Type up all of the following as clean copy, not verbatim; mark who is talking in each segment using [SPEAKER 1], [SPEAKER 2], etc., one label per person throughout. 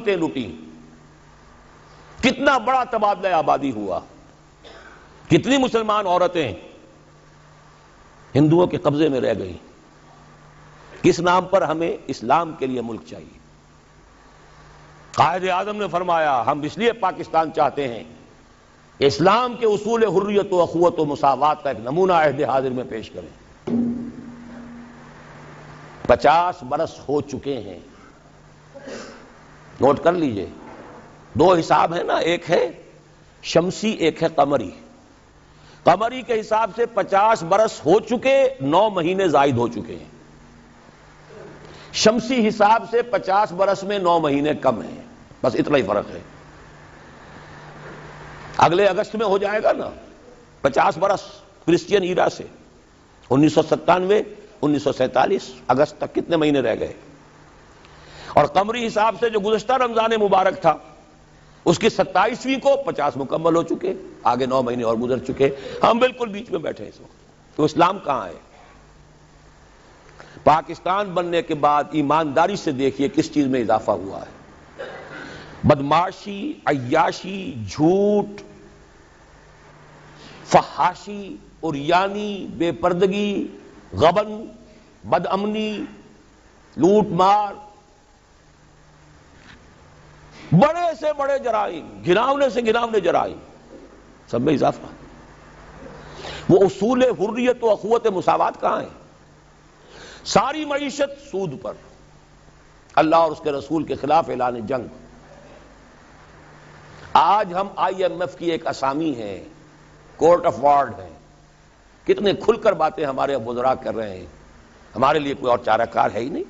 [SPEAKER 1] حکومتیں لٹیں، کتنا بڑا تبادلہ آبادی ہوا، کتنی مسلمان عورتیں ہندوؤں کے قبضے میں رہ گئیں. کس نام پر؟ ہمیں اسلام کے لیے ملک چاہیے. قائد اعظم نے فرمایا ہم اس لیے پاکستان چاہتے ہیں، اسلام کے اصول حریت و اخوت و مساوات کا ایک نمونہ عہد حاضر میں پیش کریں. 50 برس ہو چکے ہیں. نوٹ کر لیجئے، دو حساب ہے نا، ایک ہے شمسی، ایک ہے قمری. قمری کے حساب سے 50 برس ہو چکے، 9 مہینے زائد ہو چکے ہیں. شمسی حساب سے 50 برس میں 9 مہینے کم ہیں، بس اتنا ہی فرق ہے. اگلے اگست میں ہو جائے گا نا 50 برس کرسچین ایرا سے. 1997 1947 اگست تک کتنے مہینے رہ گئے؟ اور قمری حساب سے جو گزشتہ رمضان مبارک تھا اس کی 27ویں کو 50 مکمل ہو چکے، آگے 9 مہینے اور گزر چکے. ہم بالکل بیچ میں بیٹھے ہیں اس وقت. تو اسلام کہاں ہے؟ پاکستان بننے کے بعد ایمانداری سے دیکھیے کس چیز میں اضافہ ہوا ہے. بدمعاشی، عیاشی، جھوٹ، فحاشی، عریانی، بے پردگی، غبن، بد امنی، لوٹ مار، بڑے سے بڑے جرائم، گھناونے سے گھناونے جرائم، سب میں اضافہ. وہ اصول حریت و اخوت مساوات کہاں ہیں؟ ساری معیشت سود پر، اللہ اور اس کے رسول کے خلاف اعلان جنگ. آج ہم IMF کی ایک اسامی ہیں، کورٹ آف وارڈ ہیں. کتنے کھل کر باتیں ہمارے وزراء کر رہے ہیں. ہمارے لیے کوئی اور چارہ کار ہے ہی نہیں.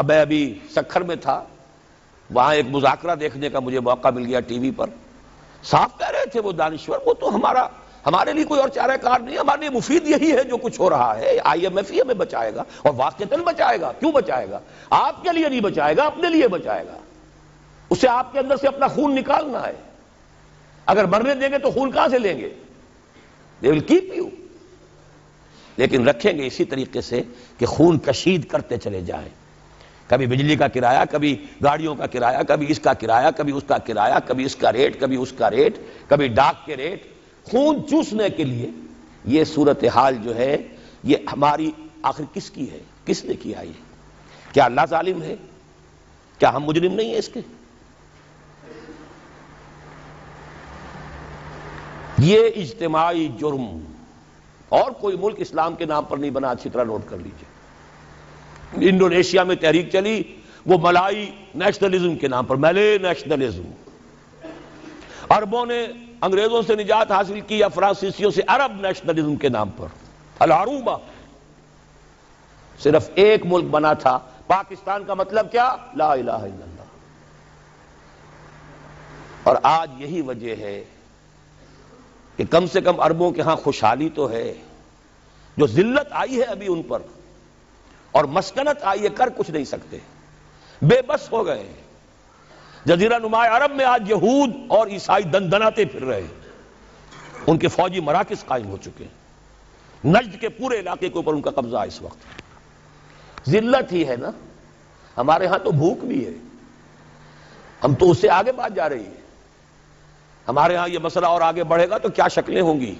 [SPEAKER 1] میں ابھی سکھر میں تھا، وہاں ایک مذاکرہ دیکھنے کا مجھے موقع مل گیا ٹی وی پر. صاف کہہ رہے تھے وہ دانشور، وہ تو ہمارے لیے کوئی اور چارہ کار نہیں، ہمارے لیے مفید یہی ہے جو کچھ ہو رہا ہے. IMF ہی ہمیں بچائے گا، اور واقعتاً بچائے گا. کیوں بچائے گا؟ آپ کے لیے نہیں بچائے گا، اپنے لیے بچائے گا. اسے آپ کے اندر سے اپنا خون نکالنا ہے. اگر مرنے دیں گے تو خون کہاں سے لیں گے؟ they will keep you. لیکن رکھیں گے اسی طریقے سے کہ خون کشید کرتے چلے جائیں. کبھی بجلی کا کرایہ، کبھی گاڑیوں کا کرایہ، کبھی اس کا کرایہ، کبھی اس کا کرایہ، کبھی اس کا ریٹ، کبھی اس کا ریٹ، کبھی ڈاک کے ریٹ، خون چوسنے کے لیے. یہ صورتحال جو ہے یہ ہماری آخر کس کی ہے؟ کس نے کیا یہ؟ کیا اللہ ظالم ہے؟ کیا ہم مجرم نہیں ہیں اس کے؟ یہ اجتماعی جرم اور کوئی ملک اسلام کے نام پر نہیں بنا. اچھی طرح نوٹ کر لیجئے. انڈونیشیا میں تحریک چلی وہ ملائی نیشنلزم کے نام پر، ملے نیشنلزم. عربوں نے انگریزوں سے نجات حاصل کی یا فرانسیسیوں سے، عرب نیشنلزم کے نام پر. العروبہ. صرف ایک ملک بنا تھا پاکستان، کا مطلب کیا؟ لا الہ الا اللہ. اور آج یہی وجہ ہے کہ کم سے کم عربوں کے ہاں خوشحالی تو ہے. جو ذلت آئی ہے ابھی ان پر اور مسکنت آئی ہے، کر کچھ نہیں سکتے، بے بس ہو گئے. جزیرہ نما عرب میں آج یہود اور عیسائی دندناتے پھر رہے ہیں. ان کے فوجی مراکز قائم ہو چکے ہیں. نجد کے پورے علاقے کے اوپر ان کا قبضہ ہے اس وقت. ذلت ہی ہے نا. ہمارے ہاں تو بھوک بھی ہے، ہم تو اس سے آگے بات جا رہی ہے. ہمارے ہاں یہ مسئلہ اور آگے بڑھے گا تو کیا شکلیں ہوں گی.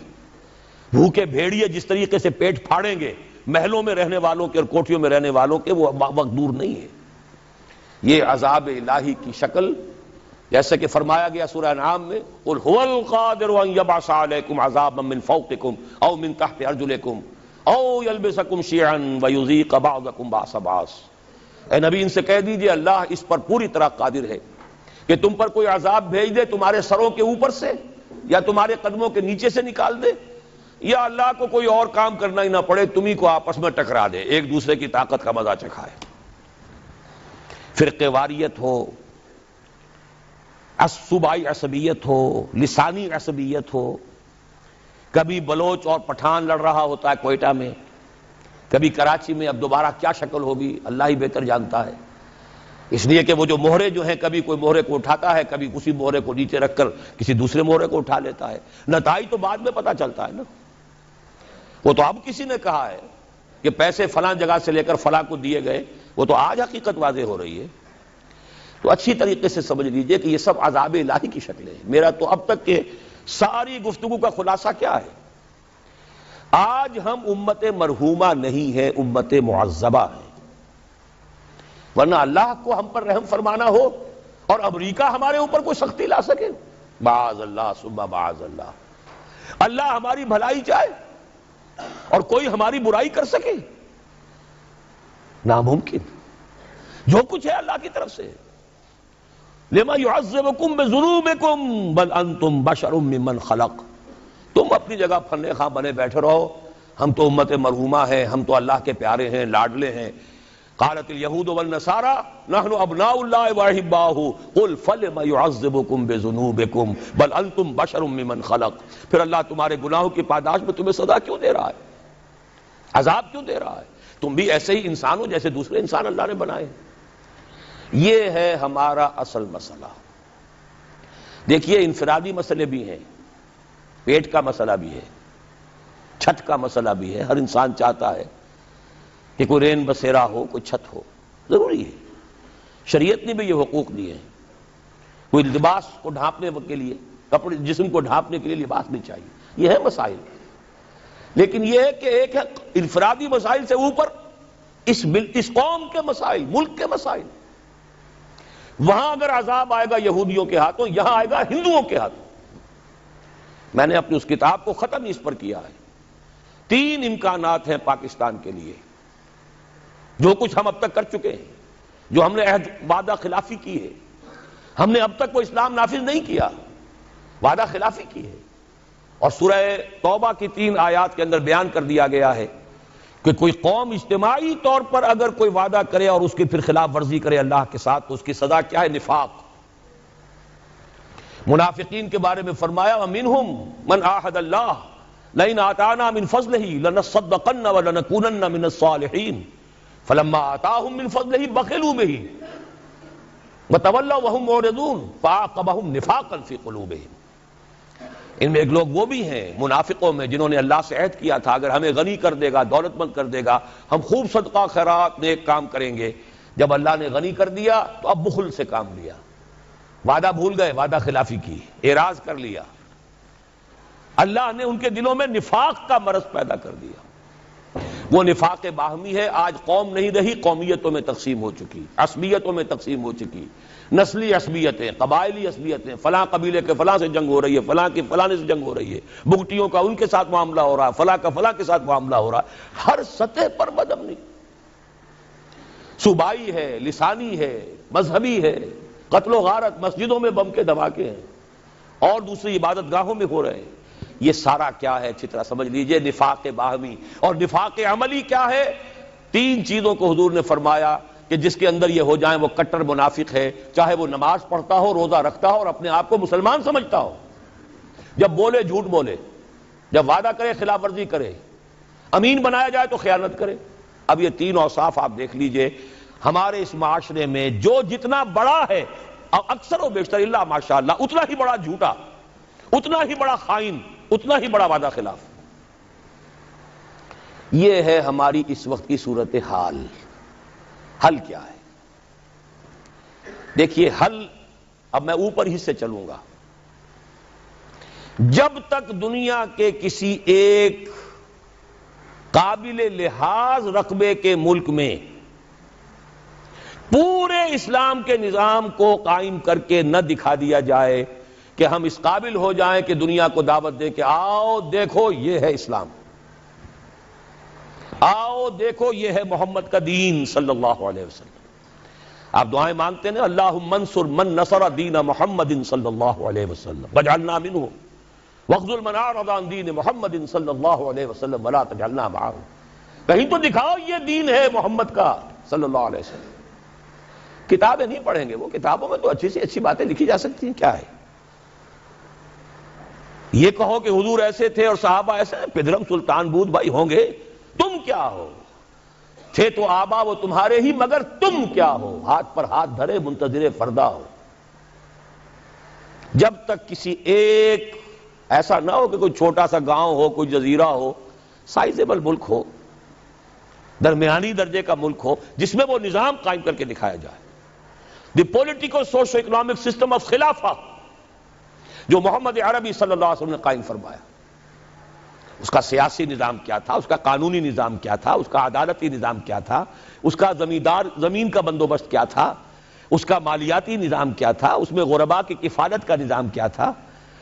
[SPEAKER 1] بھوکے بھیڑیے جس طریقے سے پیٹ پھاڑیں گے محلوں میں رہنے والوں کے اور کوٹھیوں میں رہنے والوں کے، وہ وقت دور نہیں ہے. یہ عذاب الہی کی شکل، جیسے کہ فرمایا گیا سورہ انعام میں، قل هو القادر ان يبعث عليكم عذابا من فوقكم او من تحت ارجلكم او يلبسكم شيعا ويذيق بعضكم بعض بعض. اے نبی ان سے کہہ دیجئے اللہ اس پر پوری طرح قادر ہے کہ تم پر کوئی عذاب بھیج دے تمہارے سروں کے اوپر سے یا تمہارے قدموں کے نیچے سے نکال دے، یا اللہ کو کوئی اور کام کرنا ہی نہ پڑے، تمہیں کو آپس میں ٹکرا دے، ایک دوسرے کی طاقت کا مزہ چکھائے. فرقے واریت ہو، صوبائی عصبیت ہو، لسانی عصبیت ہو. کبھی بلوچ اور پٹھان لڑ رہا ہوتا ہے کوئٹہ میں، کبھی کراچی میں. اب دوبارہ کیا شکل ہوگی اللہ ہی بہتر جانتا ہے. اس لیے کہ وہ جو مہرے جو ہیں، کبھی کوئی مہرے کو اٹھاتا ہے، کبھی اسی مہرے کو نیچے رکھ کر کسی دوسرے مہرے کو اٹھا لیتا ہے. نتائج تو بعد میں پتہ چلتا ہے نا. وہ تو اب کسی نے کہا ہے کہ پیسے فلاں جگہ سے لے کر فلاں کو دیے گئے، وہ تو آج حقیقت واضح ہو رہی ہے. تو اچھی طریقے سے سمجھ لیجئے کہ یہ سب عذاب الہی کی شکلیں ہیں۔ میرا تو اب تک کے ساری گفتگو کا خلاصہ کیا ہے؟ آج ہم امت مرحومہ نہیں ہے، امت معذبہ ہے، ورنہ اللہ کو ہم پر رحم فرمانا ہو اور امریکہ ہمارے اوپر کوئی سختی لا سکے، معاذ اللہ ثم معاذ اللہ، اللہ ہماری بھلائی چاہے اور کوئی ہماری برائی کر سکے، ناممکن۔ جو کچھ ہے اللہ کی طرف سے۔ لما يعذبكم بذنوبكم بل انتم بشر ممن خلق۔ تم اپنی جگہ پھرنے خواہ بنے بیٹھے رہو، ہم تو امت مرحومہ ہیں، ہم تو اللہ کے پیارے ہیں، لاڈلے ہیں۔ قالت اليهود والنصارى نحن ابناء الله واحباؤه قل فلم يعذبكم بذنوبكم بل انتم بشر ممن خلق۔ پھر اللہ تمہارے گناہوں کی پاداش میں تمہیں سزا کیوں دے رہا ہے، عذاب کیوں دے رہا ہے؟ تم بھی ایسے ہی انسان ہو جیسے دوسرے انسان اللہ نے بنائے۔ یہ ہے ہمارا اصل مسئلہ۔ دیکھیے انفرادی مسئلے بھی ہیں، پیٹ کا مسئلہ بھی ہے، چھت کا مسئلہ بھی ہے۔ ہر انسان چاہتا ہے کہ کوئی رین بسیرا ہو، کوئی چھت ہو، ضروری ہے۔ شریعت نے بھی یہ حقوق دیے ہیں۔ کوئی لباس کو ڈھانپنے کے لیے، کپڑے جسم کو ڈھانپنے کے لیے لباس بھی چاہیے، یہ ہے مسائل۔ لیکن یہ ہے کہ ایک ہے انفرادی مسائل سے اوپر اس قوم کے مسائل، ملک کے مسائل۔ وہاں اگر عذاب آئے گا یہودیوں کے ہاتھوں، یہاں آئے گا ہندوؤں کے ہاتھوں۔ میں نے اپنی اس کتاب کو ختم اس پر کیا ہے۔ 3 امکانات ہیں پاکستان کے لیے، جو کچھ ہم اب تک کر چکے ہیں، جو ہم نے عہد وعدہ خلافی کی ہے۔ ہم نے اب تک کوئی اسلام نافذ نہیں کیا، وعدہ خلافی کی ہے۔ اور سورہ توبہ کی 3 آیات کے اندر بیان کر دیا گیا ہے کہ کوئی قوم اجتماعی طور پر اگر کوئی وعدہ کرے اور اس کی پھر خلاف ورزی کرے اللہ کے ساتھ، تو اس کی سزا کیا ہے؟ نفاق۔ منافقین کے بارے میں فرمایا وَمِنْهُمْ مَنْ عَاهَدَ اللَّهَ لَئِنْ آتَانَا مِنْ فَضْلِهِ لَنَصَّدَّقَنَّ وَلَنَكُونَنَّ مِنَ الصَّالِحِينَ فَلَمَّا آتَاهُم مِنْ فَضْلِهِ بَخِلُوا بِهِ وَتَوَلَّوْا وَهُمْ مُعْرِضُونَ فَأَعْقَبَهُم نِفَاقًا فِي قُلُوبِهِمْ۔ ان میں ایک لوگ وہ بھی ہیں منافقوں میں جنہوں نے اللہ سے عہد کیا تھا اگر ہمیں غنی کر دے گا، دولت مند کر دے گا، ہم خوب صدقہ خیرات نیک کام کریں گے۔ جب اللہ نے غنی کر دیا تو اب بخل سے کام لیا، وعدہ بھول گئے، وعدہ خلافی کی، اعراض کر لیا۔ اللہ نے ان کے دلوں میں نفاق کا مرض پیدا کر دیا۔ وہ نفاق باہمی ہے۔ آج قوم نہیں رہی، قومیتوں میں تقسیم ہو چکی، عصبیتوں میں تقسیم ہو چکی، نسلی عصبیتیں، قبائلی عصبیتیں، فلاں قبیلے کے فلاں سے جنگ ہو رہی ہے، فلاں کی فلاں سے جنگ ہو رہی ہے، بگٹیوں کا ان کے ساتھ معاملہ ہو رہا ہے، فلاں کا فلاں کے ساتھ معاملہ ہو رہا ہے۔ ہر سطح پر بدامنی، صوبائی ہے، لسانی ہے، مذہبی ہے، قتل و غارت، مسجدوں میں بم کے دھماکے ہیں اور دوسری عبادت گاہوں میں ہو رہے ہیں۔ یہ سارا کیا ہے؟ اچھی طرح سمجھ لیجئے، نفاق باہمی۔ اور نفاق عملی کیا ہے؟ 3 چیزوں کو حضور نے فرمایا کہ جس کے اندر یہ ہو جائیں وہ کٹر منافق ہے، چاہے وہ نماز پڑھتا ہو، روزہ رکھتا ہو اور اپنے آپ کو مسلمان سمجھتا ہو، جب بولے جھوٹ بولے، جب وعدہ کرے خلاف ورزی کرے، امین بنایا جائے تو خیانت کرے۔ اب یہ 3 اوصاف آپ دیکھ لیجئے ہمارے اس معاشرے میں جو جتنا بڑا ہے، اکثر و بیشتر اللہ ماشاءاللہ اتنا ہی بڑا جھوٹا، اتنا ہی بڑا خائن، اتنا ہی بڑا وعدہ خلاف۔ یہ ہے ہماری اس وقت کی صورتحال۔ حل کیا ہے؟ دیکھیے حل، اب میں اوپر ہی سے چلوں گا۔ جب تک دنیا کے کسی ایک قابل لحاظ رقبے کے ملک میں پورے اسلام کے نظام کو قائم کر کے نہ دکھا دیا جائے کہ ہم اس قابل ہو جائیں کہ دنیا کو دعوت دے کہ آؤ دیکھو یہ ہے اسلام، آؤ دیکھو یہ ہے محمد کا دین صلی اللہ علیہ وسلم۔ آپ دعائیں مانگتے ہیں اللہم انصر من نصر دین محمد صلی اللہ علیہ وسلم واجعلنا منہم واخذل من اعرض عن دین محمد صلی اللہ علیہ وسلم ولا تجعلنا معہم۔ کہیں تو دکھاؤ یہ دین ہے محمد کا صلی اللہ علیہ وسلم۔ کتابیں نہیں پڑھیں گے، وہ کتابوں میں تو اچھی سی اچھی باتیں لکھی جا سکتی ہیں، کیا ہے؟ یہ کہو کہ حضور ایسے تھے اور صحابہ ایسے ہیں، پدرم سلطان بود بھائی ہوں گے، تم کیا ہو؟ تھے تو آبا وہ تمہارے ہی، مگر تم کیا ہو؟ ہاتھ پر ہاتھ دھرے منتظر فردا ہو۔ جب تک کسی ایک ایسا نہ ہو کہ کوئی چھوٹا سا گاؤں ہو، کوئی جزیرہ ہو، سائزیبل ملک ہو، درمیانی درجے کا ملک ہو، جس میں وہ نظام قائم کر کے دکھایا جائے، the political socio economic system of خلافہ جو محمد عربی صلی اللہ علیہ وسلم نے قائم فرمایا، اس کا سیاسی نظام کیا تھا، اس کا قانونی نظام کیا تھا، اس کا عدالتی نظام کیا تھا، اس کا زمین کا بندوبست کیا تھا، اس کا مالیاتی نظام کیا تھا، اس میں غرباء کی کفالت کا نظام کیا تھا،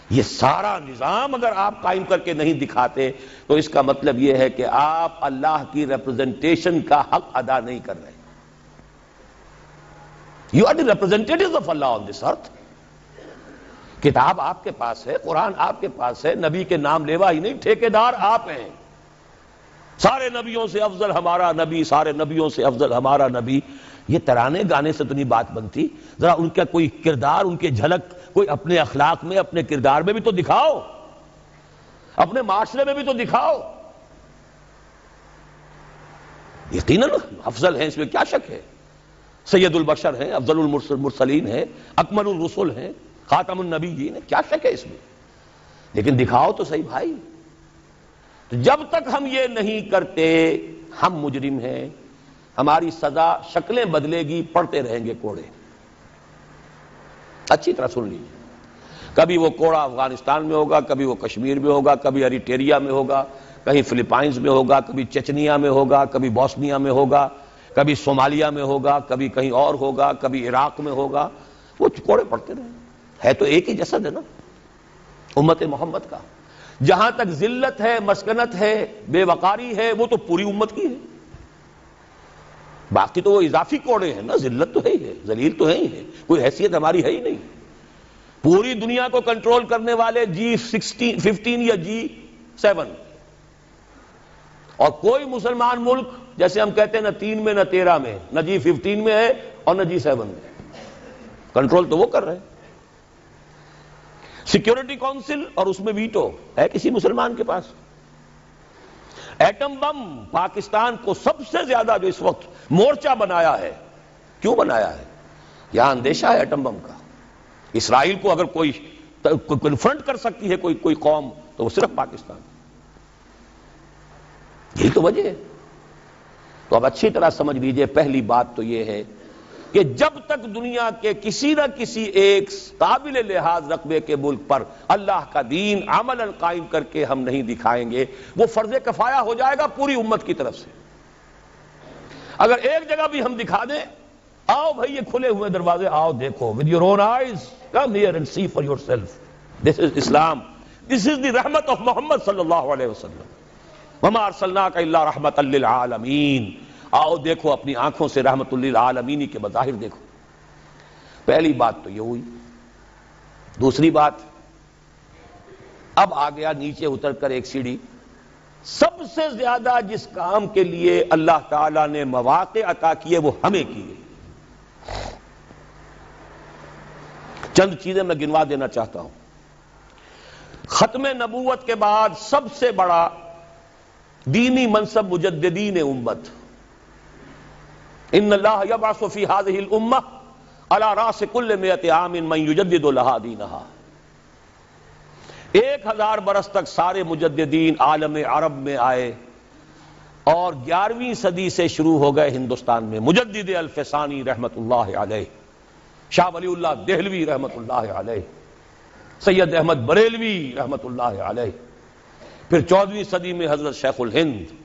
[SPEAKER 1] یہ سارا نظام اگر آپ قائم کر کے نہیں دکھاتے تو اس کا مطلب یہ ہے کہ آپ اللہ کی ریپرزنٹیشن کا حق ادا نہیں کر رہے۔ You are the representatives of Allah on this earth. کتاب آپ کے پاس ہے، قرآن آپ کے پاس ہے، نبی کے نام لیوا ہی نہیں، ٹھیکیدار آپ ہیں۔ سارے نبیوں سے افضل ہمارا نبی، سارے نبیوں سے افضل ہمارا نبی، یہ ترانے گانے سے تو نہیں بات بنتی، ذرا ان کا کوئی کردار، ان کے جھلک کوئی اپنے اخلاق میں، اپنے کردار میں بھی تو دکھاؤ، اپنے معاشرے میں بھی تو دکھاؤ۔ یقیناً افضل ہیں، اس میں کیا شک ہے، سید البشر ہیں، افضل المرسلین ہیں، اکمل الرسل ہیں، خاتم النبیین ہیں، کیا شک ہے اس میں، لیکن دکھاؤ تو صحیح بھائی۔ تو جب تک ہم یہ نہیں کرتے ہم مجرم ہیں، ہماری سزا شکلیں بدلے گی، پڑھتے رہیں گے کوڑے۔ اچھی طرح سن لیجیے، کبھی وہ کوڑا افغانستان میں ہوگا، کبھی وہ کشمیر میں ہوگا، کبھی اریٹریا میں ہوگا، کہیں فلپائنز میں ہوگا، کبھی چچنیا میں ہوگا، کبھی بوسنیا میں ہوگا، کبھی صومالیہ میں ہوگا، کبھی کہیں اور ہوگا، کبھی عراق میں ہوگا، وہ کوڑے پڑتے رہیں، ہے تو ایک ہی جسد ہے نا امت محمد کا۔ جہاں تک ذلت ہے، مسکنت ہے، بے وقاری ہے، وہ تو پوری امت کی ہے، باقی تو وہ اضافی کوڑے ہیں نا، ذلت تو ہے ہی ہے، ذلیل تو ہے ہی ہے، کوئی حیثیت ہماری ہے ہی نہیں۔ پوری دنیا کو کنٹرول کرنے والے G15 یا G7، اور کوئی مسلمان ملک جیسے ہم کہتے ہیں نہ 3 میں نہ 13 میں، نہ G15 میں ہے اور نہ G7 میں، کنٹرول تو وہ کر رہے ہیں۔ سیکیورٹی کونسل اور اس میں ویٹو ہے کسی مسلمان کے پاس؟ ایٹم بم پاکستان کو سب سے زیادہ جو اس وقت مورچہ بنایا ہے، کیوں بنایا ہے؟ یہاں اندیشہ ہے ایٹم بم کا۔ اسرائیل کو اگر کوئی کنفرنٹ کر سکتی ہے کوئی قوم تو وہ صرف پاکستان، یہی تو وجہ ہے۔ تو اب اچھی طرح سمجھ لیجئے، پہلی بات تو یہ ہے کہ جب تک دنیا کے کسی نہ کسی ایک قابل لحاظ رقبے کے ملک پر اللہ کا دین عملاً قائم کر کے ہم نہیں دکھائیں گے، وہ فرض کفایہ ہو جائے گا پوری امت کی طرف سے۔ اگر ایک جگہ بھی ہم دکھا دیں، آؤ بھائی یہ کھلے ہوئے دروازے، آؤ دیکھو with your own eyes, come here and see for yourself, this is Islam, this is the رحمت of محمد صلی اللہ علیہ وسلم، وما ارسلناک الا رحمۃ للعالمین، آؤ دیکھو اپنی آنکھوں سے رحمت للعالمین کے بظاہر دیکھو۔ پہلی بات تو یہ ہوئی۔ دوسری بات، اب آ گیا نیچے اتر کر ایک سیڑھی، سب سے زیادہ جس کام کے لیے اللہ تعالیٰ نے مواقع عطا کیے وہ ہمیں کیے۔ چند چیزیں میں گنوا دینا چاہتا ہوں۔ ختم نبوت کے بعد سب سے بڑا دینی منصب مجددین امت، ان اللہ یبعث فی هذه الامہ علی راس کل 100 عام من یجدد لها دینہا۔ 1000 برس تک سارے مجددین عالم عرب میں آئے اور 11ویں صدی سے شروع ہو گئے ہندوستان میں۔ مجدد الفسانی رحمت اللہ علیہ، شاہ ولی اللہ دہلوی رحمت اللہ علیہ، سید احمد بریلوی رحمت اللہ علیہ، پھر 14ویں صدی میں حضرت شیخ الہند،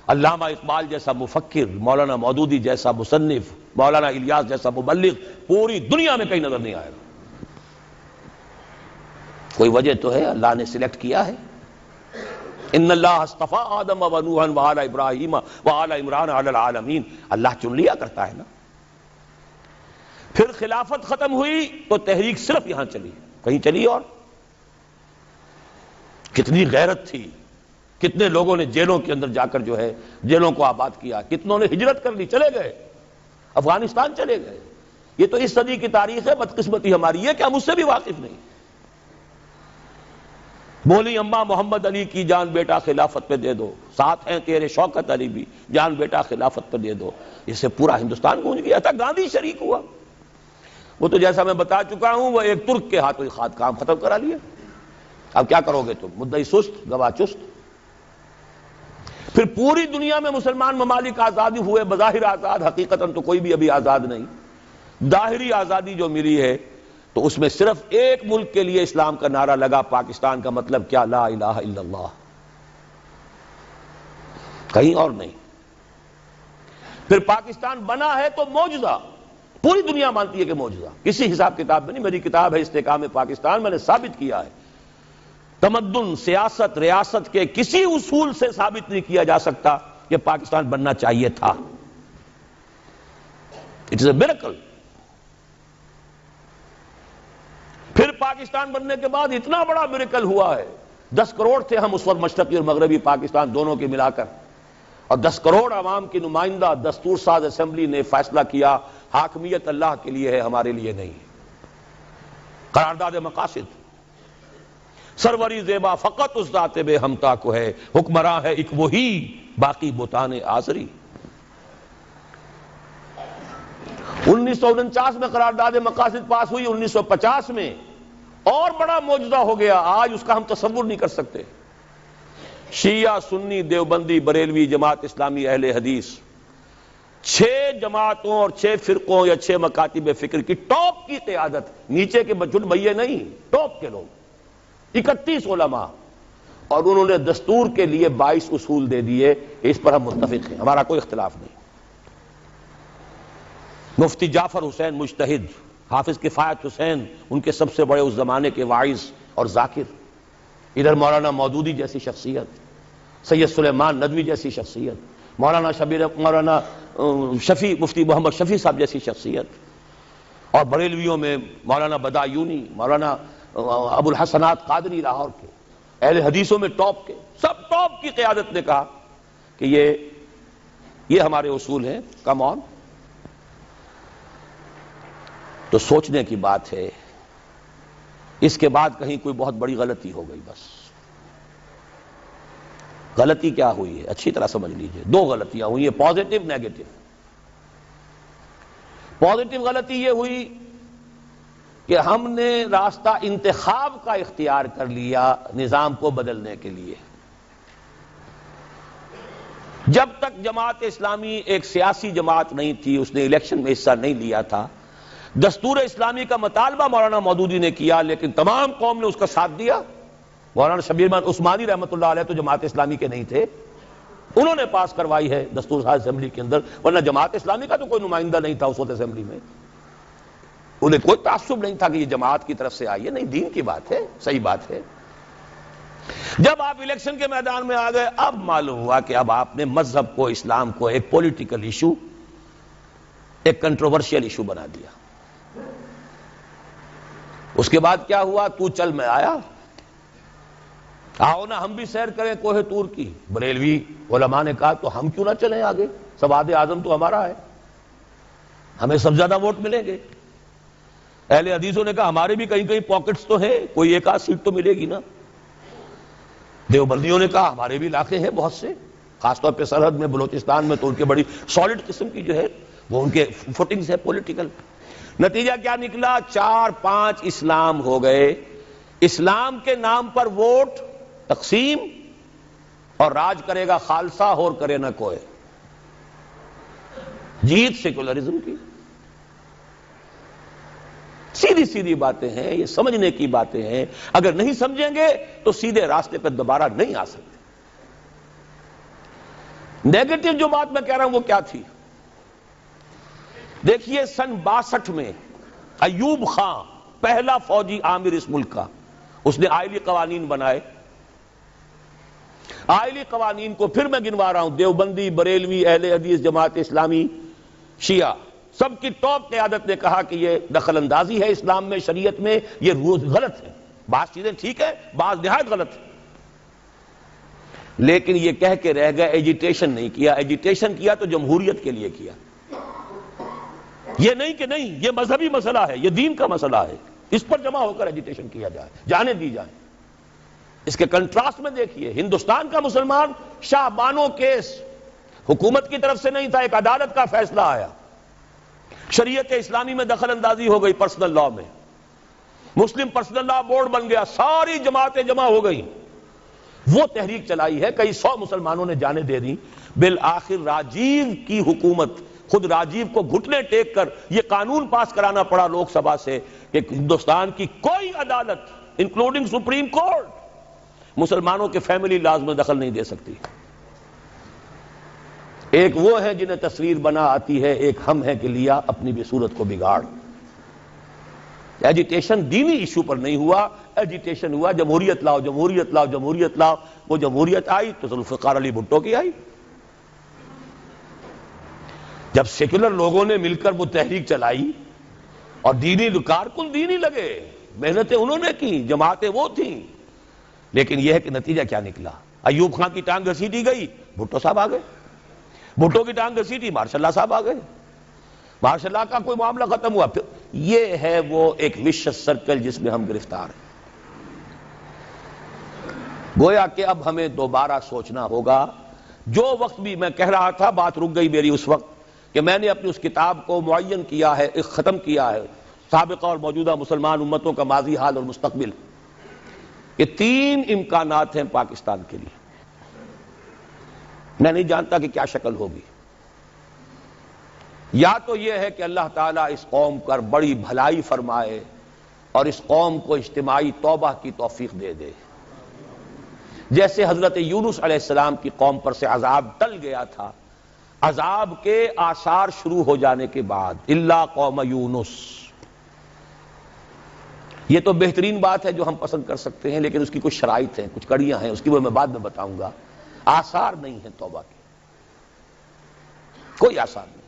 [SPEAKER 1] علامہ اقبال جیسا مفکر، مولانا مودودی جیسا مصنف، مولانا الیاس جیسا مبلغ پوری دنیا میں کہیں نظر نہیں آئے گا۔ کوئی وجہ تو ہے، اللہ نے سلیکٹ کیا ہے۔ ان اللہ اصطفیٰ آدم و نوحا وآل ابراہیم وآل عمران علی العالمین، اللہ چن لیا کرتا ہے نا۔ پھر خلافت ختم ہوئی تو تحریک صرف یہاں چلی، کہیں چلی اور کتنی غیرت تھی، کتنے لوگوں نے جیلوں کے اندر جا کر جو ہے جیلوں کو آباد کیا، کتنوں نے ہجرت کر لی، چلے گئے افغانستان چلے گئے۔ یہ تو اس صدی کی تاریخ ہے، بدقسمتی ہماری ہے کہ ہم اس سے بھی واقف نہیں۔ بولی اماں محمد علی کی جان بیٹا خلافت پہ دے دو، ساتھ ہیں تیرے شوکت علی بھی، جان بیٹا خلافت پہ دے دو، اس سے پورا ہندوستان گونج گیا تھا۔ گاندھی شریک ہوا، وہ تو جیسا میں بتا چکا ہوں وہ ایک ترک کے ہاتھوں خاد کام ختم کرا لیا۔ اب کیا کرو گے تم، مدعی سست گواہ چست۔ پھر پوری دنیا میں مسلمان ممالک آزاد ہوئے، بظاہر آزاد، حقیقتاً تو کوئی بھی ابھی آزاد نہیں۔ ظاہری آزادی جو ملی ہے تو اس میں صرف ایک ملک کے لیے اسلام کا نعرہ لگا، پاکستان کا مطلب کیا؟ لا الہ الا اللہ، کہیں اور نہیں۔ پھر پاکستان بنا ہے تو معجزہ، پوری دنیا مانتی ہے کہ معجزہ، کسی حساب کتاب میں نہیں، میری کتاب ہے استحکام پاکستان، میں نے ثابت کیا ہے تمدن، سیاست، ریاست کے کسی اصول سے ثابت نہیں کیا جا سکتا کہ پاکستان بننا چاہیے تھا۔ It is a miracle. پھر پاکستان بننے کے بعد اتنا بڑا میریکل ہوا ہے، 10 کروڑ تھے ہم اس وقت، مشرقی اور مغربی پاکستان دونوں کے ملا کر، اور 10 کروڑ عوام کی نمائندہ دستور ساز اسمبلی نے فیصلہ کیا حاکمیت اللہ کے لیے ہے، ہمارے لیے نہیں۔ قرارداد مقاصد، سروری زیبا فقط اس ذات بے ہمتا کو ہے، حکمراں ہے ایک وہی باقی بتان آزری۔ 1949 میں قرارداد مقاصد پاس ہوئی، 1950 میں اور بڑا معجزہ ہو گیا، آج اس کا ہم تصور نہیں کر سکتے۔ شیعہ، سنی، دیوبندی، بریلوی، جماعت اسلامی، اہل حدیث، 6 جماعتوں اور 6 فرقوں یا 6 مکاتب فکر کی ٹاپ کی قیادت، نیچے کے بچڑ بھئیے نہیں، ٹاپ کے لوگ، 31 علماء، اور انہوں نے دستور کے لیے 22 اصول دے دیے، اس پر ہم متفق ہیں، ہمارا کوئی اختلاف نہیں۔ مفتی جعفر حسین مجتہد، حافظ کفایت حسین ان کے سب سے بڑے اس زمانے کے واعظ اور ذاکر، ادھر مولانا مودودی جیسی شخصیت، سید سلیمان ندوی جیسی شخصیت، مولانا شفیع، مفتی محمد شفیع صاحب جیسی شخصیت، اور بریلویوں میں مولانا بدایونی، مولانا ابو الحسنات قادری لاہور کے، اہل حدیثوں میں ٹاپ کے، سب ٹاپ کی قیادت نے کہا کہ یہ ہمارے اصول ہیں، کم آن۔ تو سوچنے کی بات ہے، اس کے بعد کہیں کوئی بہت بڑی غلطی ہو گئی، بس غلطی کیا ہوئی ہے اچھی طرح سمجھ لیجئے، 2 غلطیاں ہوئی ہیں، پازیٹو نیگیٹو۔ پازیٹو غلطی یہ ہوئی کہ ہم نے راستہ انتخاب کا اختیار کر لیا نظام کو بدلنے کے لیے۔ جب تک جماعت اسلامی ایک سیاسی جماعت نہیں تھی، اس نے الیکشن میں حصہ نہیں لیا تھا، دستور اسلامی کا مطالبہ مولانا مودودی نے کیا، لیکن تمام قوم نے اس کا ساتھ دیا۔ مولانا شبیر احمد عثمانی رحمۃ اللہ علیہ تو جماعت اسلامی کے نہیں تھے، انہوں نے پاس کروائی ہے دستور ساز اسمبلی کے اندر، ورنہ جماعت اسلامی کا تو کوئی نمائندہ نہیں تھا اس وقت اسمبلی میں، انہیں کوئی تعصب نہیں تھا کہ یہ جماعت کی طرف سے آئی ہے، نہیں، دین کی بات ہے، صحیح بات ہے۔ جب آپ الیکشن کے میدان میں آ گئے، اب معلوم ہوا کہ اب آپ نے مذہب کو، اسلام کو ایک پولیٹیکل ایشو، ایک کنٹروورشل ایشو بنا دیا۔ اس کے بعد کیا ہوا؟ تو چل میں آیا، آؤ نا ہم بھی سیر کریں کوہ طور کی۔ بریلوی علماء نے کہا تو ہم کیوں نہ چلیں آگے، سواد اعظم تو ہمارا ہے، ہمیں سب زیادہ ووٹ ملیں گے۔ اہل حدیثوں نے کہا ہمارے بھی کہیں کہیں پاکٹس تو ہیں، کوئی 1 آدھ سیٹ تو ملے گی نا۔ دیوبندیوں نے کہا ہمارے بھی علاقے ہیں بہت سے، خاص طور پہ سرحد میں، بلوچستان میں تو ان کے بڑی سالڈ قسم کی جو ہے وہ ان کے فوٹنگز ہے پولیٹیکل۔ نتیجہ کیا نکلا؟ 4-5 اسلام ہو گئے، اسلام کے نام پر ووٹ تقسیم، اور راج کرے گا خالصہ اور کرے نہ کوئی، جیت سیکولرزم کی۔ سیدھی سیدھی باتیں ہیں، یہ سمجھنے کی باتیں ہیں، اگر نہیں سمجھیں گے تو سیدھے راستے پہ دوبارہ نہیں آ سکتے۔ نیگیٹو جو بات میں کہہ رہا ہوں وہ کیا تھی؟ دیکھیے سن 62 میں ایوب خان پہلا فوجی عامر اس ملک کا، اس نے آئلی قوانین بنائے۔ آئلی قوانین کو پھر میں گنوا رہا ہوں، دیوبندی، بریلوی، اہل حدیث، جماعت اسلامی، شیعہ، سب کی ٹاپ قیادت نے کہا کہ یہ دخل اندازی ہے اسلام میں، شریعت میں، یہ روز غلط ہے، بعض چیزیں ٹھیک ہے، بعض نہایت غلط ہے۔ لیکن یہ کہہ کے رہ گئے، ایجیٹیشن نہیں کیا۔ ایجیٹیشن کیا تو جمہوریت کے لیے کیا، یہ نہیں کہ نہیں یہ مذہبی مسئلہ ہے، یہ دین کا مسئلہ ہے، اس پر جمع ہو کر ایجیٹیشن کیا جائے، جانے دی جائے۔ اس کے کنٹراسٹ میں دیکھیے، ہندوستان کا مسلمان شاہ بانو کیس حکومت کی طرف سے نہیں تھا، ایک عدالت کا فیصلہ آیا، شریعت اسلامی میں دخل اندازی ہو گئی پرسنل لاء میں، مسلم پرسنل لاء بورڈ بن گیا، ساری جماعتیں جمع ہو گئی، وہ تحریک چلائی ہے، کئی 100 مسلمانوں نے جانیں دے دی، بالآخر راجیو کی حکومت خود راجیو کو گھٹنے ٹیک کر یہ قانون پاس کرانا پڑا لوک سبھا سے کہ ہندوستان کی کوئی عدالت انکلوڈنگ سپریم کورٹ مسلمانوں کے فیملی لاز میں دخل نہیں دے سکتی. ایک وہ ہے جنہیں تصویر بنا آتی ہے، ایک ہم ہے کہ لیا اپنی بھی صورت کو بگاڑ. ایجیٹیشن دینی ایشو پر نہیں ہوا، ایجیٹیشن ہوا جمہوریت لاؤ جمہوریت لاؤ جمہوریت لاؤ. وہ جمہوریت آئی تو ذوالفقار علی بھٹو کی آئی. جب سیکولر لوگوں نے مل کر وہ تحریک چلائی اور دینی کارکن دینی لگے، محنتیں انہوں نے کی، جماعتیں وہ تھیں، لیکن یہ ہے کہ نتیجہ کیا نکلا؟ ایوب خان کی ٹانگ گھسیٹی گئی، بھٹو صاحب آ گئے. بھٹو کی ٹانگ گھسیٹی، ماشاء اللہ صاحب آ گئے. ماشاء اللہ کا کوئی معاملہ ختم ہوا. پھر یہ ہے وہ ایک وشس سرکل جس میں ہم گرفتار ہیں. گویا کہ اب ہمیں دوبارہ سوچنا ہوگا. جو وقت بھی میں کہہ رہا تھا، بات رک گئی میری اس وقت کہ میں نے اپنی اس کتاب کو معین کیا ہے، ختم کیا ہے، سابقہ اور موجودہ مسلمان امتوں کا ماضی، حال اور مستقبل. یہ 3 امکانات ہیں پاکستان کے لیے. میں نہیں جانتا کہ کیا شکل ہوگی. یا تو یہ ہے کہ اللہ تعالیٰ اس قوم پر بڑی بھلائی فرمائے اور اس قوم کو اجتماعی توبہ کی توفیق دے دے، جیسے حضرت یونس علیہ السلام کی قوم پر سے عذاب ٹل گیا تھا. عذاب کے آثار شروع ہو جانے کے بعد الا قوم یونس. یہ تو بہترین بات ہے جو ہم پسند کر سکتے ہیں، لیکن اس کی کچھ شرائط ہیں، کچھ کڑیاں ہیں، اس کی وہ میں بعد میں بتاؤں گا. آثار نہیں ہیں توبہ کے، کوئی آثار نہیں.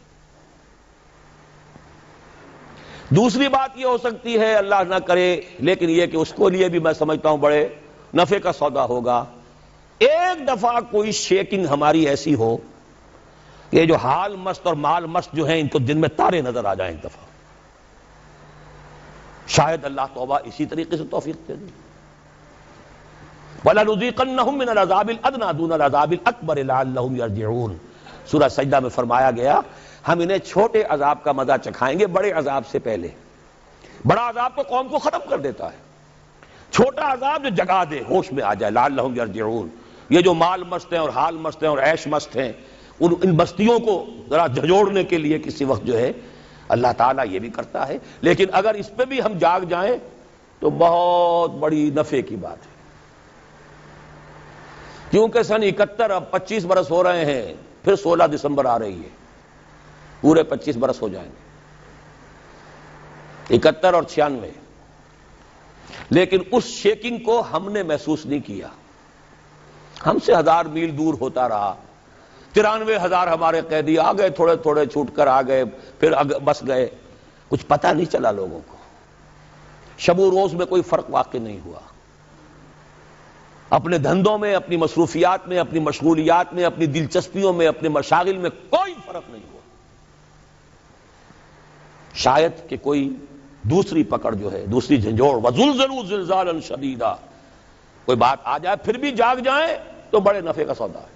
[SPEAKER 1] دوسری بات یہ ہو سکتی ہے، اللہ نہ کرے، لیکن یہ کہ اس کو لیے بھی میں سمجھتا ہوں بڑے نفع کا سودا ہوگا. ایک دفعہ کوئی شیکنگ ہماری ایسی ہو کہ جو حال مست اور مال مست جو ہیں ان کو دن میں تارے نظر آ جائیں ایک دفعہ. شاید اللہ توبہ اسی طریقے سے توفیق دے دے. وَلَنُذِيقَنَّهُم مِّنَ الْعَذَابِ الْأَدْنَىٰ دُونَ الْعَذَابِ الْأَكْبَرِ لَعَلَّهُمْ يَرْجِعُونَ. سورہ سجدہ میں فرمایا گیا ہم انہیں چھوٹے عذاب کا مزہ چکھائیں گے بڑے عذاب سے پہلے. بڑا عذاب تو قوم کو ختم کر دیتا ہے، چھوٹا عذاب جو جگا دے، ہوش میں آ جائے. لعلہم یرجعون. یہ جو مال مست ہیں اور حال مست ہیں اور عیش مست ہیں، ان بستیوں کو ذرا جھنجھوڑنے کے لیے کسی وقت جو ہے اللہ تعالیٰ یہ بھی کرتا ہے. لیکن اگر اس پہ بھی ہم جاگ جائیں تو بہت بڑی نفع کی بات ہے، کیونکہ سن 71 اب 25 برس ہو رہے ہیں، پھر 16 دسمبر آ رہی ہے، پورے 25 برس ہو جائیں گے. 71 اور 96. لیکن اس شیکنگ کو ہم نے محسوس نہیں کیا. ہم سے 1000 میل دور ہوتا رہا. 93,000 ہمارے قیدی آ گئے، تھوڑے تھوڑے چھوٹ کر آ گئے، پھر بس گئے. کچھ پتہ نہیں چلا لوگوں کو. شب و روز میں کوئی فرق واقع نہیں ہوا. اپنے دھندوں میں، اپنی مصروفیات میں، اپنی مشغولیات میں، اپنی دلچسپیوں میں، اپنے مشاغل میں کوئی فرق نہیں ہوا. شاید کہ کوئی دوسری پکڑ جو ہے، دوسری جھنجھوڑ، وَزُلْزِلُوا زِلْزَالًا شَدِيدًا، کوئی بات آ جائے پھر بھی جاگ جائیں تو بڑے نفع کا سودا ہے.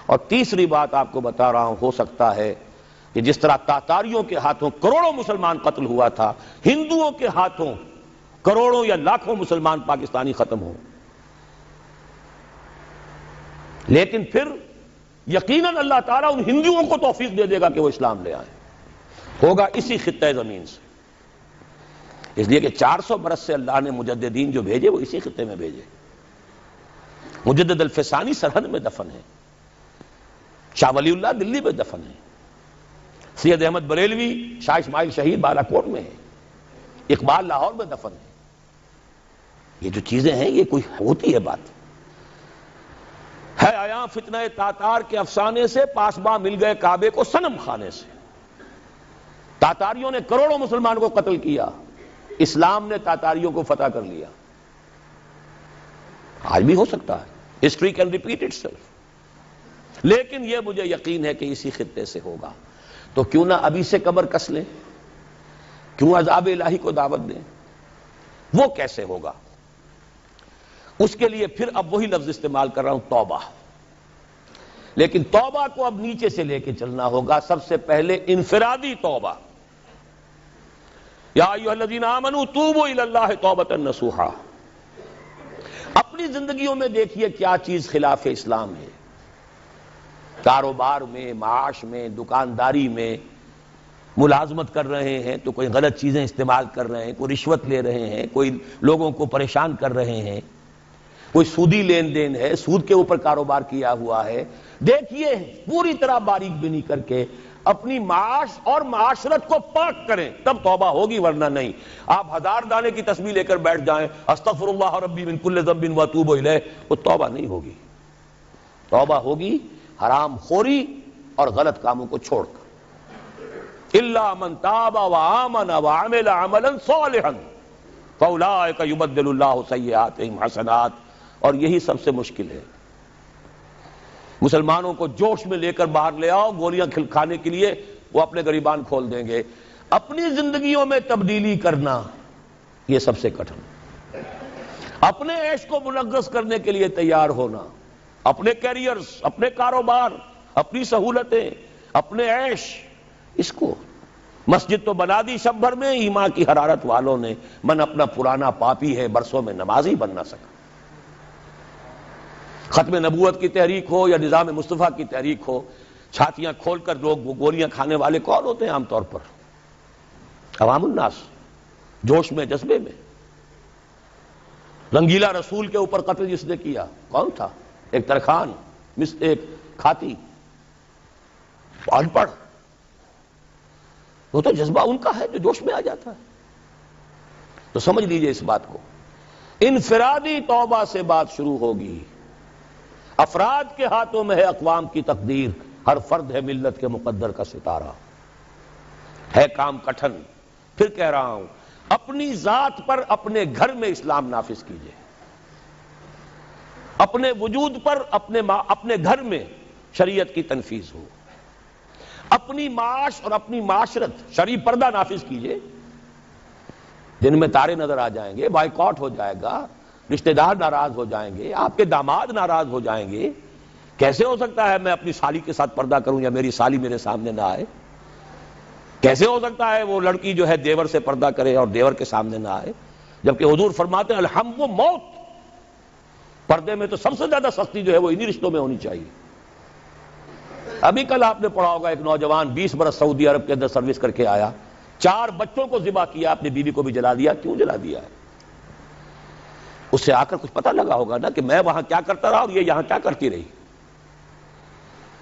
[SPEAKER 1] اور تیسری بات آپ کو بتا رہا ہوں، ہو سکتا ہے کہ جس طرح تاتاریوں کے ہاتھوں کروڑوں مسلمان قتل ہوا تھا، ہندوؤں کے ہاتھوں کروڑوں یا لاکھوں مسلمان پاکستانی ختم ہوں. لیکن پھر یقیناً اللہ تعالیٰ ان ہندوؤں کو توفیق دے دے گا کہ وہ اسلام لے آئیں. ہوگا اسی خطہ زمین سے. اس لیے کہ 400 برس سے اللہ نے مجددین جو بھیجے وہ اسی خطے میں بھیجے. مجدد الفسانی سرحد میں دفن ہے، شاہ ولی اللہ دلی میں دفن ہے، سید احمد بریلوی شاہ اسماعیل شہید بالا کوٹ میں ہے، اقبال لاہور میں دفن ہے. یہ جو چیزیں ہیں یہ کوئی ہوتی ہے بات ہے. آیا فتنہ تاتار کے افسانے سے پاسباں مل گئے کعبے کو صنم خانے سے. تاتاریوں نے کروڑوں مسلمان کو قتل کیا، اسلام نے تاتاریوں کو فتح کر لیا. آج بھی ہو سکتا ہے، history can repeat it self. لیکن یہ مجھے یقین ہے کہ اسی خطے سے ہوگا. تو کیوں نہ ابھی سے قبر کس لیں، کیوں عذاب الہی کو دعوت دیں. وہ کیسے ہوگا؟ اس کے لیے پھر اب وہی لفظ استعمال کر رہا ہوں، توبہ. لیکن توبہ کو اب نیچے سے لے کے چلنا ہوگا. سب سے پہلے انفرادی توبہ. یا ایھا الذین آمنوا توبوا الی اللہ توبۃ نصوحا. اپنی زندگیوں میں دیکھیے کیا چیز خلاف اسلام ہے، کاروبار میں، معاش میں، دکانداری میں ملازمت کر رہے ہیں تو کوئی غلط چیزیں استعمال کر رہے ہیں، کوئی رشوت لے رہے ہیں، کوئی لوگوں کو پریشان کر رہے ہیں، کوئی سودی لین دین ہے، سود کے اوپر کاروبار کیا ہوا ہے، دیکھیے پوری طرح باریک بینی کر کے اپنی معاش اور معاشرت کو پاک کریں، تب توبہ ہوگی، ورنہ نہیں۔ آپ 1000 دانے کی تسبیح لے کر بیٹھ جائیں، استغفر اللہ ربی من کل ذنب واتوب الیہ، وہ توبہ نہیں ہوگی۔ توبہ ہوگی حرام خوری اور غلط کاموں کو چھوڑ کر۔ الا من تاب وآمن وعمل عملا صالحا فاولئک یبدل اللہ سیئاتہم حسنات، اور یہی سب سے مشکل ہے۔ مسلمانوں کو جوش میں لے کر باہر لے آؤ گولیاں کھانے کے لیے، وہ اپنے گریبان کھول دیں گے۔ اپنی زندگیوں میں تبدیلی کرنا یہ سب سے کٹھن، اپنے عیش کو منغص کرنے کے لیے تیار ہونا، اپنے کیریئرز، اپنے کاروبار، اپنی سہولتیں، اپنے عیش، اس کو مسجد تو بنا دی شب بھر میں، ایمان کی حرارت والوں نے، من اپنا پرانا پاپی ہے برسوں میں نمازی بن نہ سکا۔ ختم نبوت کی تحریک ہو یا نظام مصطفیٰ کی تحریک ہو، چھاتیاں کھول کر لوگ گولیاں کھانے والے کون ہوتے ہیں؟ عام طور پر عوام الناس، جوش میں، جذبے میں۔ رنگیلا رسول کے اوپر قتل جس نے کیا کون تھا؟ ایک ترخان، ایک کھاتی، ان پڑھ، وہ تو جذبہ ان کا ہے جو جوش میں آ جاتا ہے۔ تو سمجھ لیجئے اس بات کو، انفرادی توبہ سے بات شروع ہوگی۔ افراد کے ہاتھوں میں ہے اقوام کی تقدیر، ہر فرد ہے ملت کے مقدر کا ستارہ۔ ہے کام کٹھن، پھر کہہ رہا ہوں، اپنی ذات پر اپنے گھر میں اسلام نافذ کیجئے، اپنے وجود پر اپنے گھر میں شریعت کی تنفیذ ہو، اپنی معاش اور اپنی معاشرت شرعی پردہ نافذ کیجئے۔ دن میں تارے نظر آ جائیں گے، بائیکاٹ ہو جائے گا، رشتہ دار ناراض ہو جائیں گے، آپ کے داماد ناراض ہو جائیں گے۔ کیسے ہو سکتا ہے میں اپنی سالی کے ساتھ پردہ کروں یا میری سالی میرے سامنے نہ آئے؟ کیسے ہو سکتا ہے وہ لڑکی جو ہے دیور سے پردہ کرے اور دیور کے سامنے نہ آئے؟ جبکہ حضور فرماتے ہیں الحم و موت، پردے میں تو سب سے زیادہ سختی جو ہے وہ انہی رشتوں میں ہونی چاہیے۔ ابھی کل آپ نے پڑھا ہوگا ایک نوجوان 20 برس سعودی عرب کے اندر سروس کر کے آیا، 4 بچوں کو ذبح کیا، اپنی بیوی کو بھی جلا دیا۔ کیوں جلا دیا ہے؟ اس سے آ کر کچھ پتہ لگا ہوگا نا کہ میں وہاں کیا کرتا رہا اور یہ یہاں کیا کرتی رہی۔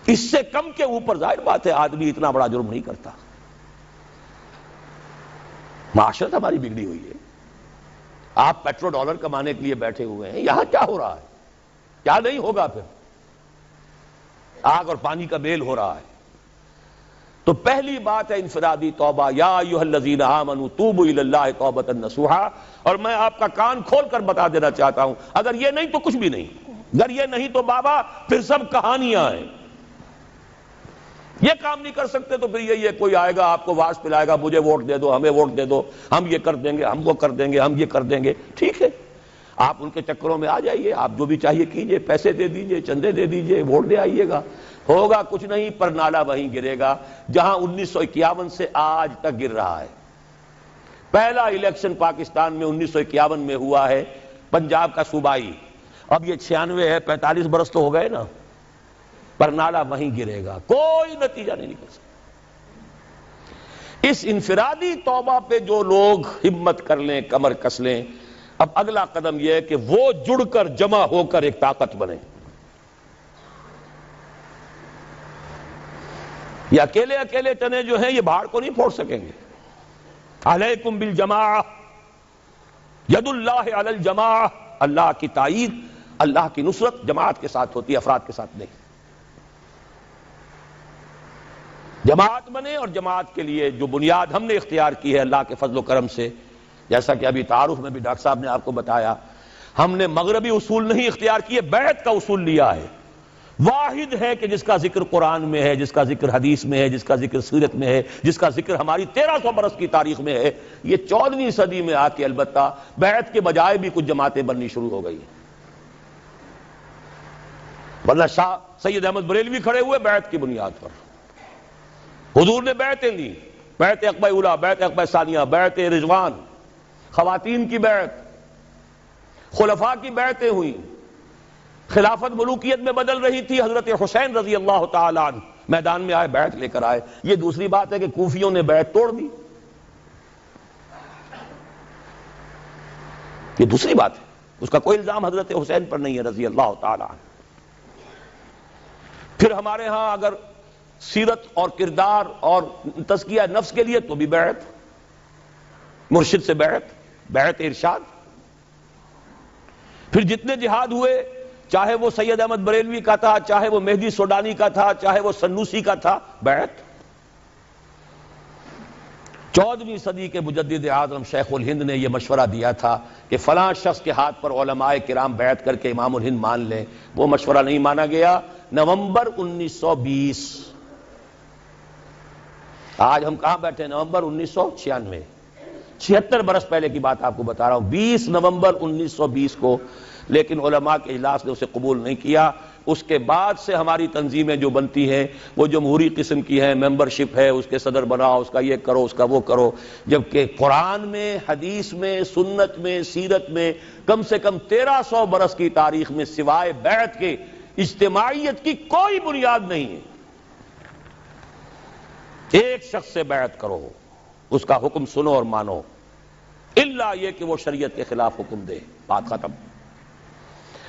[SPEAKER 1] اس سے کم کے اوپر ظاہر بات ہے آدمی اتنا بڑا جرم نہیں کرتا۔ معاشرت ہماری بگڑی ہوئی ہے۔ آپ پیٹرو ڈالر کمانے کے لیے بیٹھے ہوئے ہیں، یہاں کیا ہو رہا ہے؟ کیا نہیں ہوگا پھر؟ آگ اور پانی کا میل ہو رہا ہے۔ تو پہلی بات ہے انفرادی توبہ، یا ایھا الذین آمنوا توبوا الی اللہ توبۃ نصوحا۔ اور میں آپ کا کان کھول کر بتا دینا چاہتا ہوں، اگر یہ نہیں تو کچھ بھی نہیں، اگر یہ نہیں تو بابا پھر سب کہانیاں ہیں۔ یہ کام نہیں کر سکتے تو پھر یہ کوئی آئے گا آپ کو واز پلائے گا، مجھے ووٹ دے دو، ہمیں ووٹ دے دو، ہم یہ کر دیں گے، ہم وہ کر دیں گے، ہم یہ کر دیں گے۔ ٹھیک ہے، آپ ان کے چکروں میں آ جائیے، آپ جو بھی چاہیے کیجئے، پیسے دے دیجئے، چندے دے دیجئے، ووٹ دے آئیے گا، ہوگا کچھ نہیں، پر نالا وہیں گرے گا جہاں 1951 سے آج تک گر رہا ہے۔ پہلا الیکشن پاکستان میں 1951 میں ہوا ہے، پنجاب کا صوبائی، اب یہ 96 ہے، 45 برس تو ہو گئے نا، پر نالا وہیں گرے گا، کوئی نتیجہ نہیں نکل سکتا۔ اس انفرادی توبہ پہ جو لوگ ہمت کر لیں، کمر کس لیں، اب اگلا قدم یہ ہے کہ وہ جڑ کر جمع ہو کر ایک طاقت بنے۔ یہ اکیلے اکیلے چنے جو ہیں یہ بھاڑ کو نہیں پھوڑ سکیں گے۔ علیکم بالجماعہ، ید اللہ علی الجماعہ، اللہ کی تائید، اللہ کی نصرت جماعت کے ساتھ ہوتی ہے، افراد کے ساتھ نہیں۔ جماعت بنے، اور جماعت کے لیے جو بنیاد ہم نے اختیار کی ہے اللہ کے فضل و کرم سے، جیسا کہ ابھی تعارف میں بھی ڈاکٹر صاحب نے آپ کو بتایا، ہم نے مغربی اصول نہیں اختیار کیے، بیعت کا اصول لیا ہے۔ واحد ہے کہ جس کا ذکر قرآن میں ہے، جس کا ذکر حدیث میں ہے، جس کا ذکر سیرت میں ہے، جس کا ذکر ہماری 1300 برس کی تاریخ میں ہے۔ یہ 14ویں صدی میں آ کے البتہ بیعت کے بجائے بھی کچھ جماعتیں بننی شروع ہو گئی ہیں، ورنہ شاہ سید احمد بریلوی کھڑے ہوئے بیعت کی بنیاد پر، حضور نے بیعتیں لی، بیعت عقبہ اولیٰ، بیعت عقبہ ثانیہ، بیعت رضوان، خواتین کی بیعت، خلفاء کی بیعتیں ہوئیں، خلافت ملوکیت میں بدل رہی تھی، حضرت حسین رضی اللہ تعالی عنہ میدان میں آئے، بیعت لے کر آئے۔ یہ دوسری بات ہے کہ کوفیوں نے بیعت توڑ دی، یہ دوسری بات ہے، اس کا کوئی الزام حضرت حسین پر نہیں ہے رضی اللہ تعالی عنہ۔ پھر ہمارے ہاں اگر سیرت اور کردار اور تزکیہ نفس کے لیے تو بھی بیعت، مرشد سے بیعت ارشاد۔ پھر جتنے جہاد ہوئے، چاہے وہ سید احمد بریلوی کا تھا، چاہے وہ مہدی سوڈانی کا تھا، چاہے وہ سنوسی کا تھا، بیعت۔ 14ویں صدی کے مجدد اعظم شیخ الہند نے یہ مشورہ دیا تھا کہ فلاں شخص کے ہاتھ پر علماء کرام بیعت کر کے امام الہند مان لیں، وہ مشورہ نہیں مانا گیا۔ نومبر 1920، آج ہم کہاں بیٹھے ہیں؟ نومبر 1996، 76 برس پہلے کی بات آپ کو بتا رہا ہوں، 20 نومبر 1920 کو۔ لیکن علماء کے اجلاس نے اسے قبول نہیں کیا۔ اس کے بعد سے ہماری تنظیمیں جو بنتی ہیں وہ جمہوری قسم کی ہیں، ممبرشپ ہے، اس کے صدر بناؤ، اس کا یہ کرو، اس کا وہ کرو، جبکہ قرآن میں، حدیث میں، سنت میں، سیرت میں کم سے کم 1300 برس کی تاریخ میں سوائے بیعت کے اجتماعیت کی کوئی بنیاد نہیں ہے۔ ایک شخص سے بیعت کرو، اس کا حکم سنو اور مانو، الا یہ کہ وہ شریعت کے خلاف حکم دے، بات ختم۔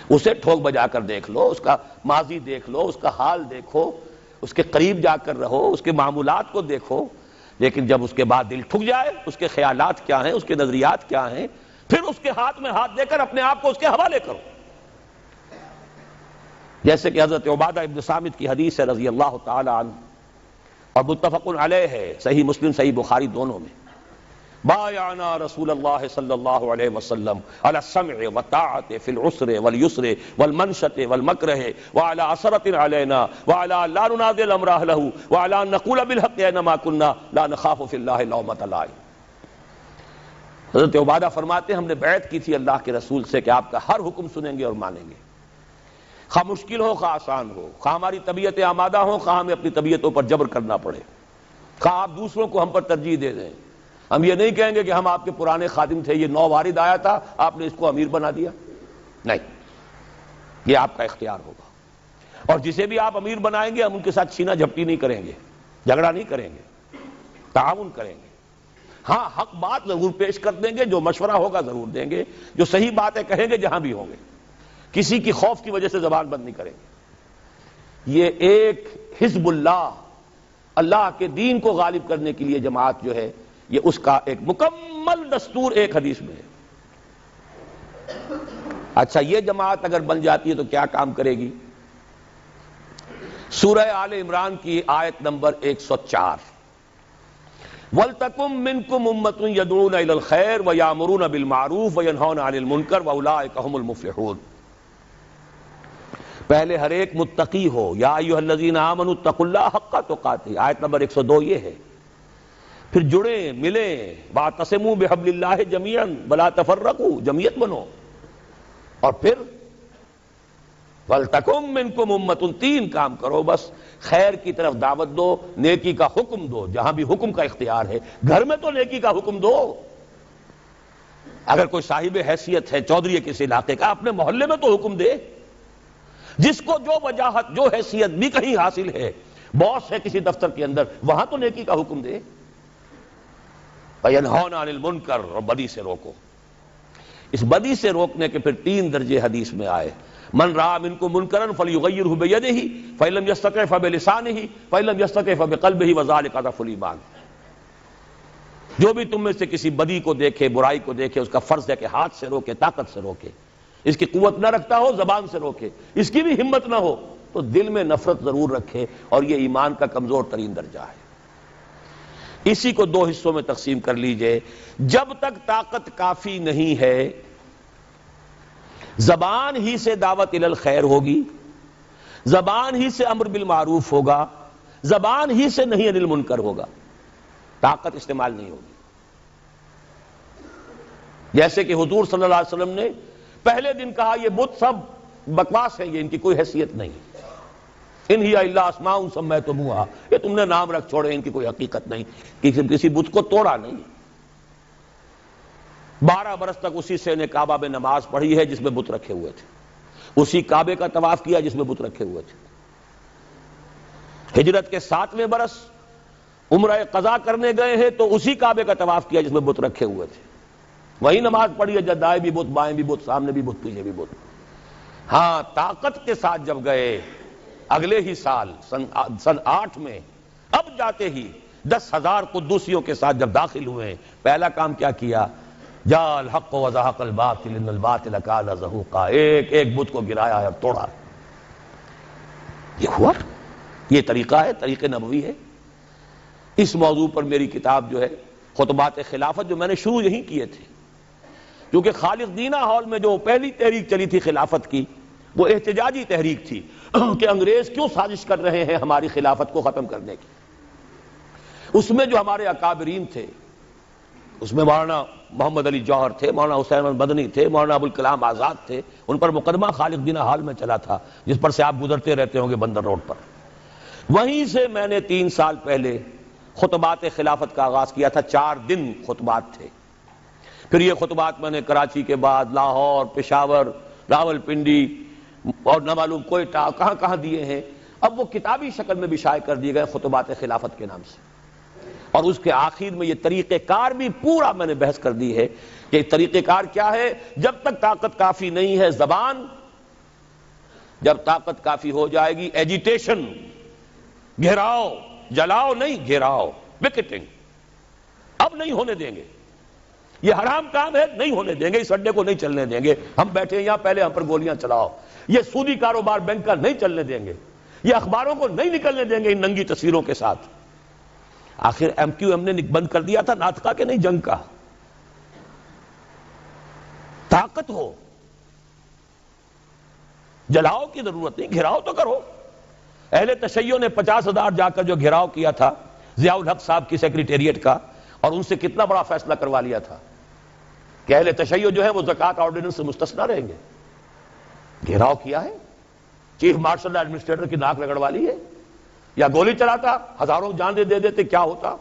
[SPEAKER 1] اسے ٹھوک بجا کر دیکھ لو، اس کا ماضی دیکھ لو، اس کا حال دیکھو، اس کے قریب جا کر رہو، اس کے معمولات کو دیکھو، لیکن جب اس کے بعد دل ٹھک جائے، اس کے خیالات کیا ہیں، اس کے نظریات کیا ہیں، پھر اس کے ہاتھ میں ہاتھ دے کر اپنے آپ کو اس کے حوالے کرو۔ جیسے کہ حضرت عبادہ ابن صامت کی حدیث ہے رضی اللہ تعالی عنہ، اور متفق علیہ ہے، صحیح مسلم صحیح بخاری دونوں میں، بایعنا رسول اللہ صلی اللہ علیہ وسلم علی السمع والطاعۃ فی العسر والیسر والمنشۃ والمکرہ وعلی عثرۃ علینا وعلی لا ننازع الامر اہلہ وعلی ان نقول بالحق اینما کنا لا نخاف فی اللہ لومۃ لائم۔ حضرت عبادہ فرماتے ہیں ہم نے بیعت کی تھی اللہ کے رسول سے کہ آپ کا ہر حکم سنیں گے اور مانیں گے، خواہ مشکل ہو خواہ آسان ہو، خواہ ہماری طبیعتیں آمادہ ہوں خواہ ہمیں اپنی طبیعتوں پر جبر کرنا پڑے، خواہ آپ دوسروں کو ہم پر ترجیح دے دیں۔ ہم یہ نہیں کہیں گے کہ ہم آپ کے پرانے خادم تھے، یہ نو وارد آیا تھا، آپ نے اس کو امیر بنا دیا، نہیں، یہ آپ کا اختیار ہوگا۔ اور جسے بھی آپ امیر بنائیں گے ہم ان کے ساتھ چھینا جھپٹی نہیں کریں گے، جھگڑا نہیں کریں گے، تعاون کریں گے۔ ہاں حق بات ضرور پیش کر دیں گے، جو مشورہ ہوگا ضرور دیں گے، جو صحیح باتیں کہیں گے جہاں بھی ہوں گے، کسی کی خوف کی وجہ سے زبان بند نہیں کریں گے۔ یہ ایک حزب اللہ، اللہ کے دین کو غالب کرنے کے لیے جماعت جو ہے، یہ اس کا ایک مکمل دستور ایک حدیث میں ہے۔ اچھا یہ جماعت اگر بن جاتی ہے تو کیا کام کرے گی؟ سورہ آل عمران کی آیت نمبر 104، وَلْتَكُن مِّنكُمْ أُمَّةٌ يَدْعُونَ إِلَى الْخَيْرِ وَيَأْمُرُونَ بِالْمَعْرُوفِ وَيَنْهَوْنَ عَنِ الْمُنكَرِ وَأُولَٰئِكَ هُمُ الْمُفْلِحُونَ۔ پہلے ہر ایک متقی ہو، یا ایھا الذین آمنوا اتقوا اللہ حق تقاتہ، آیت نمبر 102 یہ ہے۔ پھر جڑیں ملیں، واعتصموا بحبل اللہ جمیعا ولا تفرقوا، جمعیت بنو، اور پھر وَلْتَكُن مِّنكُمْ أُمَّةٌ، تین کام کرو بس، خیر کی طرف دعوت دو، نیکی کا حکم دو، جہاں بھی حکم کا اختیار ہے، گھر میں تو نیکی کا حکم دو، اگر کوئی صاحب حیثیت ہے چودھری کسی علاقے کا، اپنے محلے میں تو حکم دے، جس کو جو وجاہت جو حیثیت بھی کہیں حاصل ہے، باس ہے کسی دفتر کے اندر، وہاں تو نیکی کا حکم دے۔ وَيَنْهَوْنَ عَنِ الْمُنْكَرِ، اور بدی سے روکو۔ اس بدی سے روکنے کے پھر 3 درجے حدیث میں آئے، من رأى منكم منكرا فليغيره بيده فإن لم يستطع فبلسانه فإن لم يستطع فبقلبه وذلك ضعف الإيمان۔ جو بھی تم میں سے کسی بدی کو دیکھے، برائی کو دیکھے، اس کا فرض ہے کہ ہاتھ سے روکے، طاقت سے روکے، اس کی قوت نہ رکھتا ہو زبان سے روکے، اس کی بھی ہمت نہ ہو تو دل میں نفرت ضرور رکھے، اور یہ ایمان کا کمزور ترین درجہ ہے۔ اسی کو 2 حصوں میں تقسیم کر لیجئے۔ جب تک طاقت کافی نہیں ہے، زبان ہی سے دعوت الی الخیر ہوگی، زبان ہی سے امر بالمعروف ہوگا، زبان ہی سے نہی عن المنکر ہوگا، طاقت استعمال نہیں ہوگی۔ جیسے کہ حضور صلی اللہ علیہ وسلم نے پہلے دن کہا یہ بت سب بکواس ہیں، یہ ان کی کوئی حیثیت نہیں، ان ہی الا اسماء سمیتموہا، یہ تم نے نام رکھ چھوڑے، ان کی کوئی حقیقت نہیں، کسی بت کو توڑا نہیں۔ 12 برس تک اسی سے نے کعبہ میں نماز پڑھی ہے جس میں بت رکھے ہوئے تھے، اسی کعبے کا طواف کیا جس میں بت رکھے ہوئے تھے. ہجرت کے 7ویں برس عمرہ قضا کرنے گئے ہیں تو اسی کعبے کا طواف کیا جس میں بت رکھے ہوئے تھے. وہی نماز پڑھی ہے جب دائیں بھی بت، بائیں بھی بت، سامنے بھی بت، پیچھے بھی بت. ہاں طاقت کے ساتھ جب گئے اگلے ہی سال سن 8 میں، اب جاتے ہی 10,000 قدوسیوں کے ساتھ جب داخل ہوئے، پہلا کام کیا کیا؟ جاء الحق وزهق الباطل ان الباطل کان زہوقا. ایک ایک بت کو گرایا ہے اور توڑا. یہ ہوا، یہ طریقہ ہے، طریقہ نبوی ہے. اس موضوع پر میری کتاب جو ہے خطبات خلافت، جو میں نے شروع یہی کیے تھے، کیونکہ خالق دینہ ہال میں جو پہلی تحریک چلی تھی خلافت کی، وہ احتجاجی تحریک تھی کہ انگریز کیوں سازش کر رہے ہیں ہماری خلافت کو ختم کرنے کی. اس میں جو ہمارے اکابرین تھے، اس میں مولانا محمد علی جوہر تھے، مولانا حسین احمد مدنی تھے، مولانا ابوالکلام آزاد تھے. ان پر مقدمہ خالق دینہ ہال میں چلا تھا، جس پر سے آپ گزرتے رہتے ہوں گے بندر روڈ پر. وہیں سے میں نے 3 سال پہلے خطبات خلافت کا آغاز کیا تھا. 4 دن خطبات تھے. پھر یہ خطبات میں نے کراچی کے بعد لاہور، پشاور، راولپنڈی اور نہ معلوم کوئٹہ کہاں کہاں دیے ہیں. اب وہ کتابی شکل میں بھی شائع کر دیے گئے خطبات خلافت کے نام سے. اور اس کے آخر میں یہ طریقہ کار بھی پورا میں نے بحث کر دی ہے کہ طریقہ کار کیا ہے. جب تک طاقت کافی نہیں ہے زبان، جب طاقت کافی ہو جائے گی ایجیٹیشن، گھیراؤ، جلاؤ نہیں گھیراؤ، وکٹنگ اب نہیں ہونے دیں گے. یہ حرام کام ہے، نہیں ہونے دیں گے. اس اڈے کو نہیں چلنے دیں گے. ہم بیٹھے ہیں یہاں، پہلے ہم پر گولیاں چلاؤ. یہ سودی کاروبار بینک کا نہیں چلنے دیں گے. یہ اخباروں کو نہیں نکلنے دیں گے ان ننگی تصویروں کے ساتھ. آخر ایم کیو ایم نے بند کر دیا تھا ناطقہ کے نہیں جنگ کا. طاقت ہو، جلاؤ کی ضرورت نہیں، گھراؤ تو کرو. اہل تشیع نے 50,000 جا کر جو گھراؤ کیا تھا ضیاء الحق صاحب کی سیکریٹریٹ کا، اور ان سے کتنا بڑا فیصلہ کروا لیا تھا کہ اہل تشیع جو ہے وہ زکوٰۃ آرڈیننس سے مستثنیٰ رہیں گے. گھیراؤ کیا ہے، چیف مارشل ایڈمنسٹریٹر کی ناک رگڑوا لی ہے. یا گولی چلاتا، ہزاروں جان دے دیتے، کیا ہوتا؟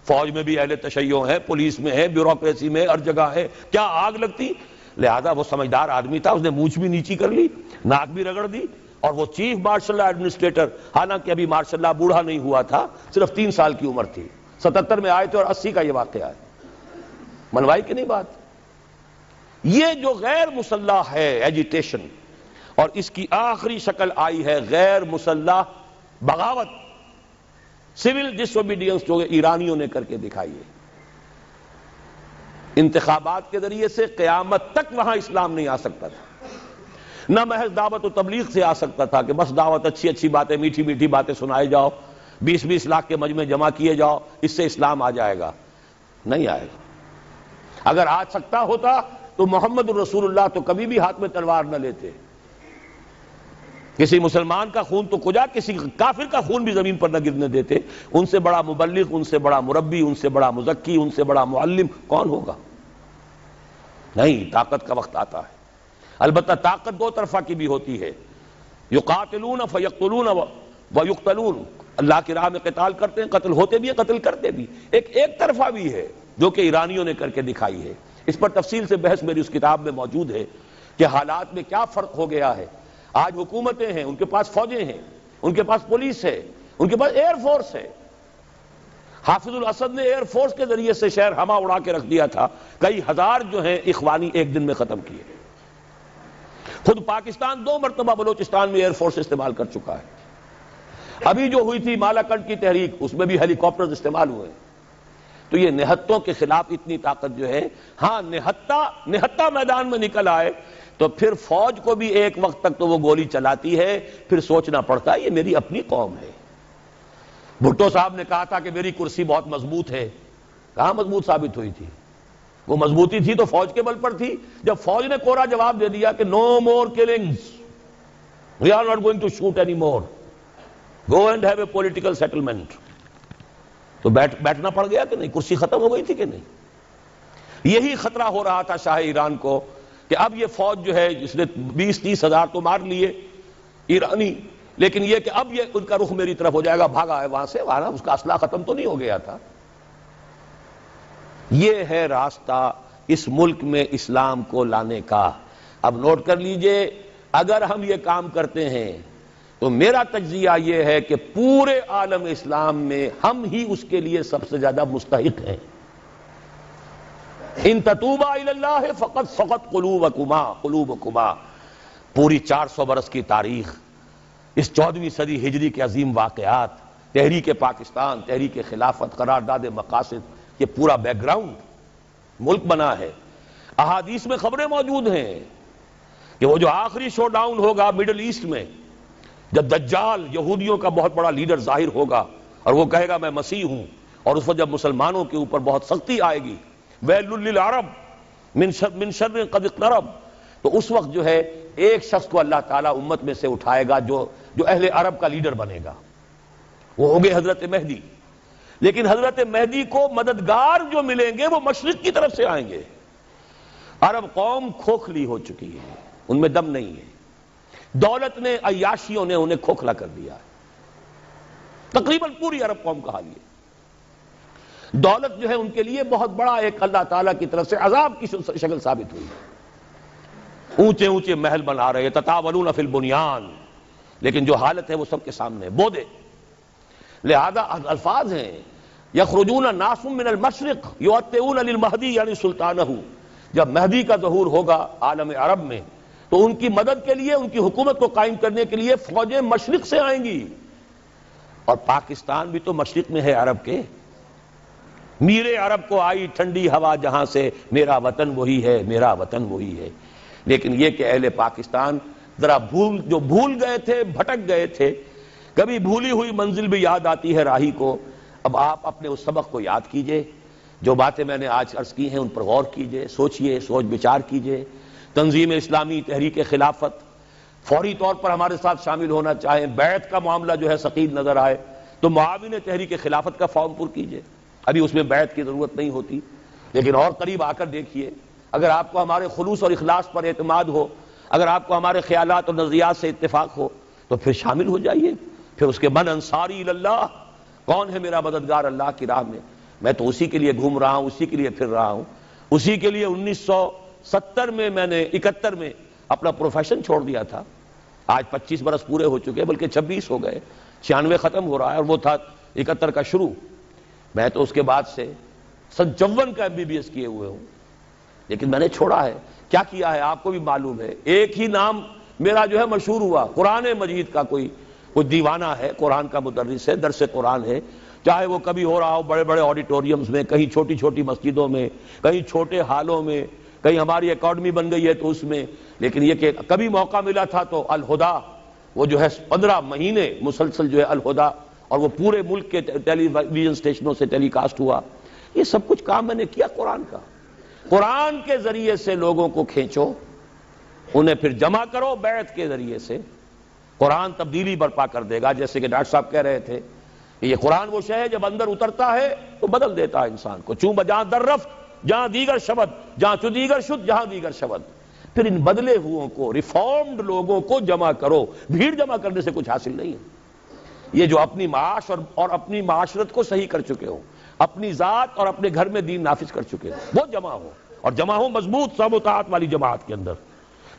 [SPEAKER 1] فوج میں بھی اہل تشیع ہے، پولیس میں ہے، بیوروکریسی میں، ہر جگہ ہے، کیا آگ لگتی؟ لہذا وہ سمجھدار آدمی تھا، اس نے مونچھ بھی نیچی کر لی، ناک بھی رگڑ دی. اور وہ چیف مارشل ایڈمنسٹریٹر، حالانکہ ابھی مارشل اللہ بوڑھا نہیں ہوا تھا، صرف 3 سال کی عمر تھی. 77 میں آئے تھے اور 80 کا یہ واقعہ ہے. منوائی کی نہیں بات. یہ جو غیر مسلح ہے ایجیٹیشن، اور اس کی آخری شکل آئی ہے غیر مسلح بغاوت، سول ڈس اوبیڈینس، جو ایرانیوں نے کر کے دکھائی ہے. انتخابات کے ذریعے سے قیامت تک وہاں اسلام نہیں آ سکتا تھا. نہ محض دعوت و تبلیغ سے آ سکتا تھا کہ بس دعوت، اچھی اچھی باتیں، میٹھی میٹھی باتیں سنائے جاؤ، 20-20 لاکھ کے مجمع جمع کیے جاؤ، اس سے اسلام آ جائے گا. نہیں آئے گا. اگر آ سکتا ہوتا تو محمد الرسول اللہ تو کبھی بھی ہاتھ میں تلوار نہ لیتے. کسی مسلمان کا خون تو کجا، کسی کافر کا خون بھی زمین پر نہ گرنے دیتے. ان سے بڑا مبلغ، ان سے بڑا مربی، ان سے بڑا مزکی، ان سے بڑا معلم کون ہوگا؟ نہیں، طاقت کا وقت آتا ہے. البتہ طاقت 2 طرفہ کی بھی ہوتی ہے. یقاتلون فیقتلون ویقتلون، اللہ کی راہ میں قتال کرتے ہیں، قتل ہوتے بھی ہیں، قتل کرتے بھی. ایک طرفہ بھی ہے جو کہ ایرانیوں نے کر کے دکھائی ہے. اس پر تفصیل سے بحث میری اس کتاب میں موجود ہے کہ حالات میں کیا فرق ہو گیا ہے. آج حکومتیں ہیں، ان کے پاس فوجیں ہیں، ان کے پاس پولیس ہے، ان کے پاس ایئر فورس ہے. حافظ الاسد نے ایئر فورس کے ذریعے سے شہر ہما اڑا کے رکھ دیا تھا. کئی ہزار جو ہیں اخوانی ایک دن میں ختم کیے. خود پاکستان 2 مرتبہ بلوچستان میں ایئر فورس استعمال کر چکا ہے. ابھی جو ہوئی تھی مالاکنڈ کی تحریک، اس میں بھی ہیلی کاپٹرز استعمال ہوئے. تو یہ نہتوں کے خلاف اتنی طاقت جو ہے، ہاں نہتا میدان میں نکل آئے تو پھر فوج کو بھی ایک وقت تک تو وہ گولی چلاتی ہے، پھر سوچنا پڑتا ہے یہ میری اپنی قوم ہے. بھٹو صاحب نے کہا تھا کہ میری کرسی بہت مضبوط ہے. کہاں مضبوط ثابت ہوئی تھی؟ وہ مضبوطی تھی تو فوج کے بل پر تھی. جب فوج نے کوڑا جواب دے دیا کہ no more killings, we are not going to shoot any more, go and have a political settlement, تو بیٹھنا پڑ گیا کہ نہیں؟ کرسی ختم ہو گئی تھی کہ نہیں؟ یہی خطرہ ہو رہا تھا شاہ ایران کو کہ اب یہ فوج جو ہے جس نے 20-30 ہزار تو مار لیے ایرانی، لیکن یہ کہ اب یہ ان کا رخ میری طرف ہو جائے گا. بھاگا ہے وہاں سے، وہاں اس کا اسلحہ ختم تو نہیں ہو گیا تھا. یہ ہے راستہ اس ملک میں اسلام کو لانے کا. اب نوٹ کر لیجئے، اگر ہم یہ کام کرتے ہیں تو میرا تجزیہ یہ ہے کہ پورے عالم اسلام میں ہم ہی اس کے لیے سب سے زیادہ مستحق ہیں. ان تتوبا الی اللہ فقط فقط قلوبکما. پوری 400 برس کی تاریخ، اس 14ویں صدی ہجری کے عظیم واقعات، تحریک پاکستان، تحریک خلافت، قرارداد مقاصد، یہ پورا بیک گراؤنڈ ملک بنا ہے. احادیث میں خبریں موجود ہیں کہ وہ جو آخری شو ڈاؤن ہوگا مڈل ایسٹ میں، جب دجال یہودیوں کا بہت بڑا لیڈر ظاہر ہوگا اور وہ کہے گا میں مسیح ہوں، اور اس وقت جب مسلمانوں کے اوپر بہت سختی آئے گی، ویل للعرب من شر قد اقترب، تو اس وقت جو ہے ایک شخص کو اللہ تعالیٰ امت میں سے اٹھائے گا جو اہل عرب کا لیڈر بنے گا، وہ ہوگے حضرت مہدی. لیکن حضرت مہدی کو مددگار جو ملیں گے وہ مشرق کی طرف سے آئیں گے. عرب قوم کھوکھلی ہو چکی ہے، ان میں دم نہیں ہے. دولت نے، عیاشیوں نے انہیں کھوکھلا کر دیا ہے. تقریباً پوری عرب قوم کا حال یہ. دولت جو ہے ان کے لیے بہت بڑا ایک اللہ تعالیٰ کی طرف سے عذاب کی شکل ثابت ہوئی. اونچے اونچے محل بنا رہے، تطاولون فی البنیان، لیکن جو حالت ہے وہ سب کے سامنے بودے. لہذا الفاظ ہیں یخرجون الناس من المشرق یؤطئون للمہدی یعنی سلطانہ. جب مہدی کا ظہور ہوگا عالم عرب میں تو ان کی مدد کے لیے، ان کی حکومت کو قائم کرنے کے لیے فوجیں مشرق سے آئیں گی. اور پاکستان بھی تو مشرق میں ہے عرب کے. میرے عرب کو آئی ٹھنڈی ہوا جہاں سے، میرا وطن وہی ہے، میرا وطن وہی ہے. لیکن یہ کہ اہل پاکستان ذرا بھول گئے تھے، بھٹک گئے تھے. کبھی بھولی ہوئی منزل بھی یاد آتی ہے راہی کو. اب آپ اپنے اس سبق کو یاد کیجئے، جو باتیں میں نے آج عرض کی ہیں ان پر غور کیجئے، سوچئے، سوچ بچار کیجئے. تنظیم اسلامی، تحریک خلافت فوری طور پر ہمارے ساتھ شامل ہونا چاہیں، بیعت کا معاملہ جو ہے ثقیل نظر آئے تو معاون تحریک خلافت کا فارم پر کیجئے. ابھی اس میں بیعت کی ضرورت نہیں ہوتی، لیکن اور قریب آ کر دیکھیے. اگر آپ کو ہمارے خلوص اور اخلاص پر اعتماد ہو، اگر آپ کو ہمارے خیالات اور نظریات سے اتفاق ہو تو پھر شامل ہو جائیے. پھر اس کے من انصاری اللہ، کون ہے میرا مددگار اللہ کی راہ میں؟ میں تو اسی کے لیے گھوم رہا ہوں، اسی کے لیے پھر رہا ہوں. اسی کے لیے 1970 میں میں نے 71 میں اپنا پروفیشن چھوڑ دیا تھا. آج 25 برس پورے ہو چکے، بلکہ 26 ہو گئے. 96 ختم ہو رہا ہے اور وہ تھا 71 کا شروع. میں تو اس کے بعد سے 57 کا MBBS کیے ہوئے ہوں، لیکن میں نے چھوڑا ہے. کیا کیا ہے آپ کو بھی معلوم ہے. ایک ہی نام میرا جو ہے مشہور ہوا، قرآن مجید کا کوئی دیوانہ ہے، قرآن کا مدرس ہے، درس قرآن ہے. چاہے وہ کبھی ہو رہا ہو بڑے بڑے آڈیٹوریمز میں، کہیں چھوٹی چھوٹی مسجدوں میں، کہیں چھوٹے ہالوں میں، کہیں ہماری اکیڈمی بن گئی ہے تو اس میں. لیکن یہ کہ کبھی موقع ملا تھا تو الہدا، وہ جو ہے 15 مہینے مسلسل جو ہے الہدا، اور وہ پورے ملک کے ٹیلی ویژن اسٹیشنوں سے ٹیلی کاسٹ ہوا. یہ سب کچھ کام میں نے کیا قرآن کا. قرآن کے ذریعے سے لوگوں کو کھینچو، انہیں پھر جمع کرو بیعت کے ذریعے سے. قرآن تبدیلی برپا کر دے گا. جیسے کہ ڈاکٹر صاحب کہہ رہے تھے کہ یہ قرآن وہ شے ہے جب اندر اترتا ہے تو بدل دیتا ہے انسان کو. چوں بجاں در رفت جہاں دیگر شبد، جہاں چو دیگر شد جہاں دیگر شبد. پھر ان بدلے ہوئوں کو، ریفارمڈ لوگوں کو جمع کرو. بھیڑ جمع کرنے سے کچھ حاصل نہیں ہے. یہ جو اپنی معاش اور اپنی معاشرت کو صحیح کر چکے ہو، اپنی ذات اور اپنے گھر میں دین نافذ کر چکے ہو، وہ جمع ہو، اور جمع ہو مضبوط صحبت و طاعت والی جماعت کے اندر.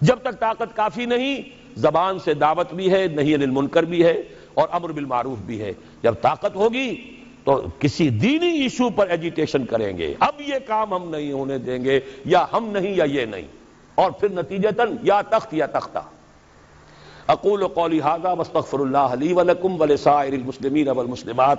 [SPEAKER 1] جب تک طاقت کافی نہیں، زبان سے دعوت بھی ہے، نہی عن المنکر بھی ہے، اور امر بالمعروف بھی ہے. جب طاقت ہوگی تو کسی دینی ایشو پر ایجیٹیشن کریں گے. اب یہ کام ہم نہیں ہونے دیں گے، یا ہم نہیں یا یہ نہیں، اور پھر نتیجتاً یا تخت یا تختہ. اقول قولی ھذا واستغفر اللہ لی ولکم ولسائر المسلمین والمسلمات